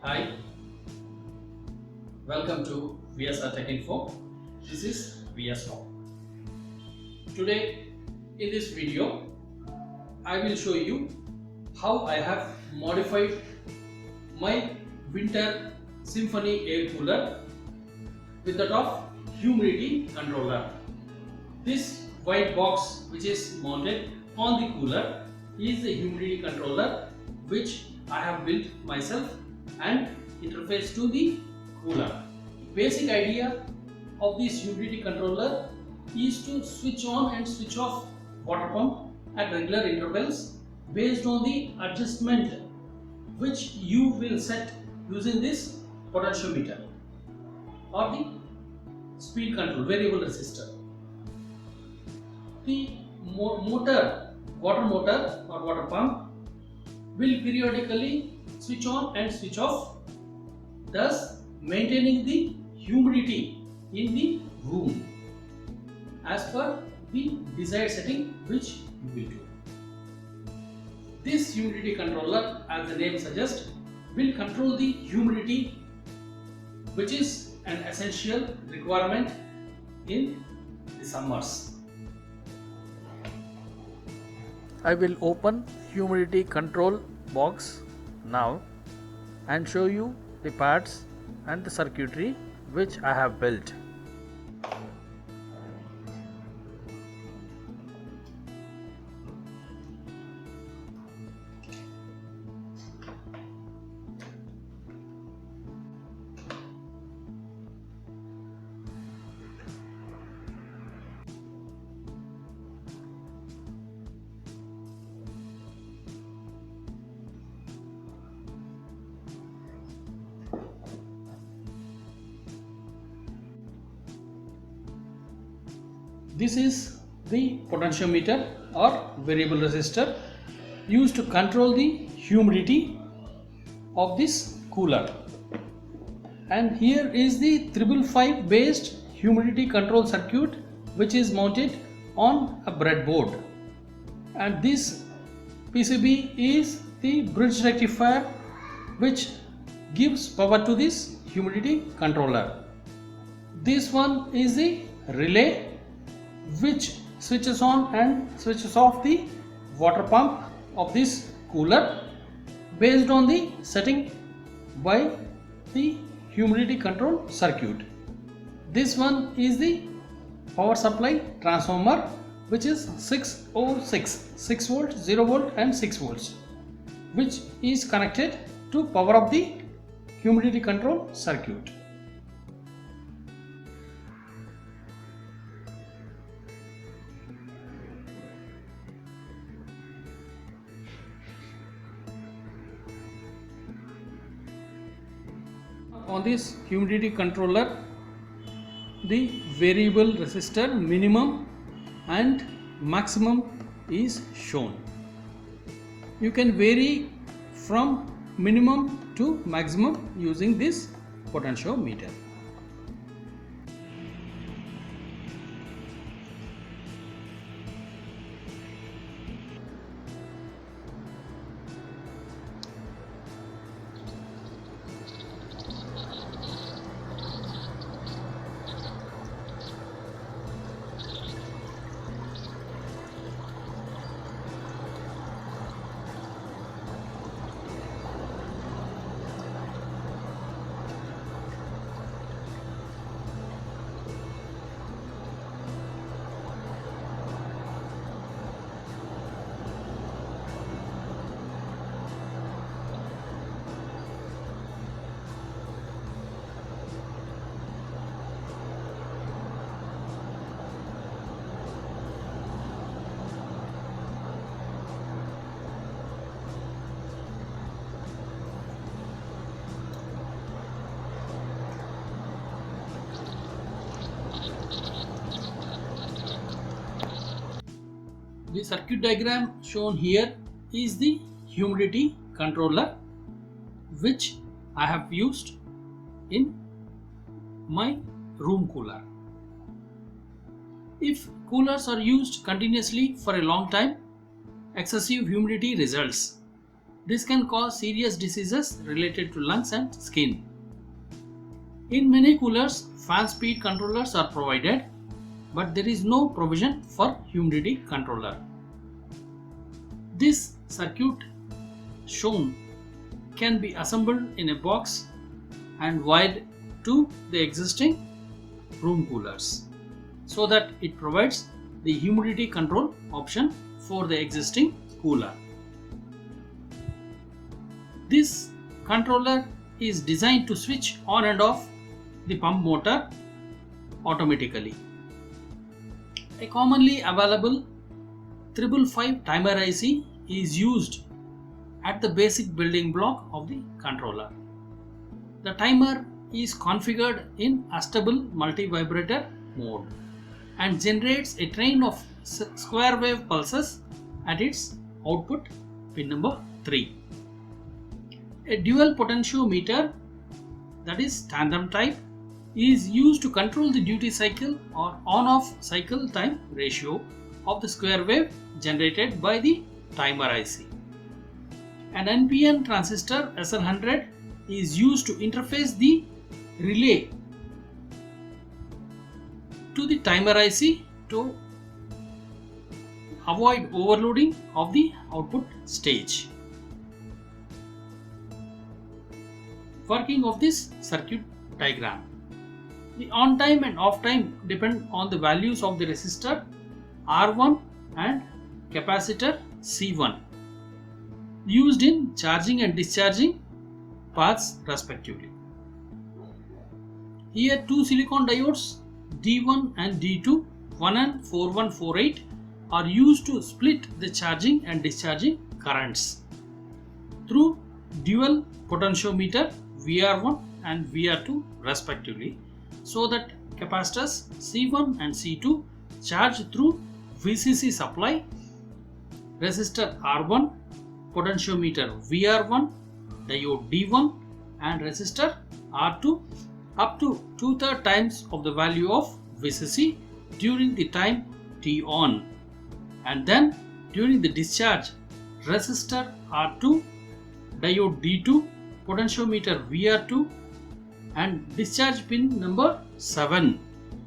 Hi, welcome to VSR Tech Info. This is VS Law. Today, in this video, I will show you how I have modified my winter symphony air cooler with that of humidity controller. This white box which is mounted on the cooler is the humidity controller which I have built myself and interface to the cooler. Basic idea of this humidity controller is to switch on and switch off water pump at regular intervals based on the adjustment which you will set using this potentiometer or the speed control variable resistor. The water motor or water pump will periodically switch on and switch off, thus maintaining the humidity in the room as per the desired setting which you will do. This humidity controller, as the name suggests, will control the humidity, which is an essential requirement in the summers. I will open humidity control box now and show you the parts and the circuitry which I have built. This is the potentiometer or variable resistor used to control the humidity of this cooler. And here is the 555 based humidity control circuit which is mounted on a breadboard. And this PCB is the bridge rectifier which gives power to this humidity controller. This one is the relay which switches on and switches off the water pump of this cooler based on the setting by the humidity control circuit. This one is the power supply transformer which is 6 volts, 0 volt and 6 volts, which is connected to power of the humidity control circuit. On this humidity controller, the variable resistor minimum and maximum is shown. You can vary from minimum to maximum using this potentiometer. The circuit diagram shown here is the humidity controller which I have used in my room cooler. If coolers are used continuously for a long time, excessive humidity results This can cause serious diseases related to lungs and skin. In many coolers, fan speed controllers are provided, but there is no provision for humidity controller. This circuit shown can be assembled in a box and wired to the existing room coolers so that it provides the humidity control option for the existing cooler. This controller is designed to switch on and off the pump motor automatically. A commonly available 555 timer IC is used at the basic building block of the controller. The timer is configured in adjustable multi-vibrator mode and generates a train of square wave pulses at its output pin number 3. A dual potentiometer, that is tandem type, is used to control the duty cycle or on-off cycle time ratio of the square wave generated by the timer IC. An NPN transistor SL100 is used to interface the relay to the timer IC to avoid overloading of the output stage. Working of this circuit diagram. The on time and off time depend on the values of the resistor R1 and capacitor C1 used in charging and discharging paths respectively. Here two silicon diodes D1 and D2 1N4148 are used to split the charging and discharging currents through dual potentiometer VR1 and VR2 respectively, so that capacitors C1 and C2 charge through VCC supply, resistor R1, potentiometer VR1, diode D1 and resistor R2 up to 2/3 times of the value of VCC during the time T on, and then during the discharge resistor R2, diode D2, potentiometer VR2 and discharge pin number 7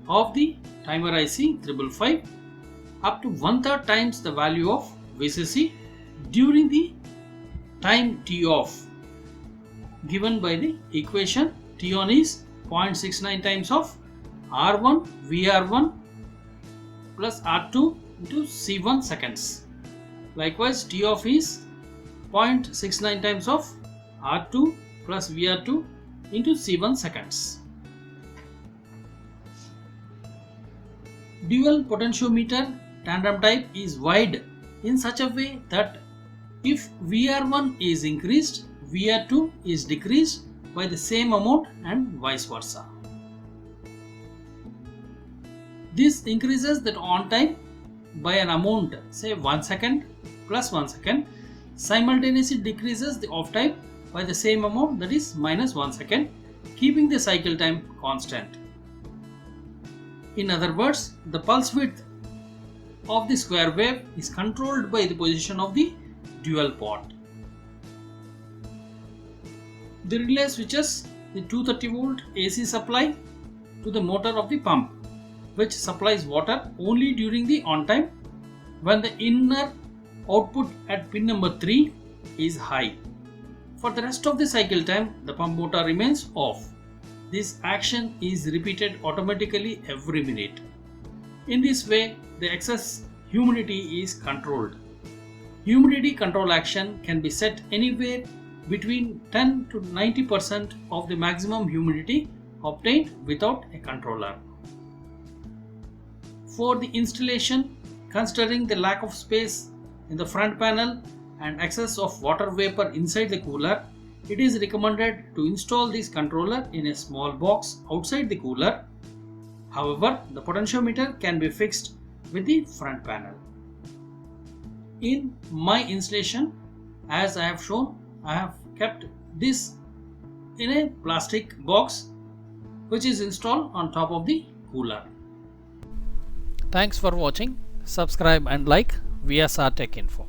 of the timer IC 555 up to 1/3 times the value of VCC during the time T off, given by the equation. T on is 0.69 times of R1 VR1 plus R2 into C1 seconds. Likewise, T off is 0.69 times of R2 plus VR2 into C1 seconds. Dual potentiometer tandem type is wired in such a way that if VR1 is increased, VR2 is decreased by the same amount and vice versa. This increases the on time by an amount, say 1 second plus 1 second, simultaneously decreases the off time by the same amount, that is minus 1 second, keeping the cycle time constant. In other words, the pulse width of the square wave is controlled by the position of the dual pot. The relay switches the 230 volt AC supply to the motor of the pump, which supplies water only during the on time when the inner output at pin number 3 is high. For the rest of the cycle time, the pump motor remains off. This action is repeated automatically every minute. In this way, the excess humidity is controlled. Humidity control action can be set anywhere between 10 to 90% of the maximum humidity obtained without a controller. For the installation, considering the lack of space in the front panel and excess of water vapor inside the cooler, it is recommended to install this controller in a small box outside the cooler. However, the potentiometer can be fixed with the front panel. In my installation, as I have shown, I have kept this in a plastic box which is installed on top of the cooler. Thanks for watching. Subscribe and like VSR Tech Info.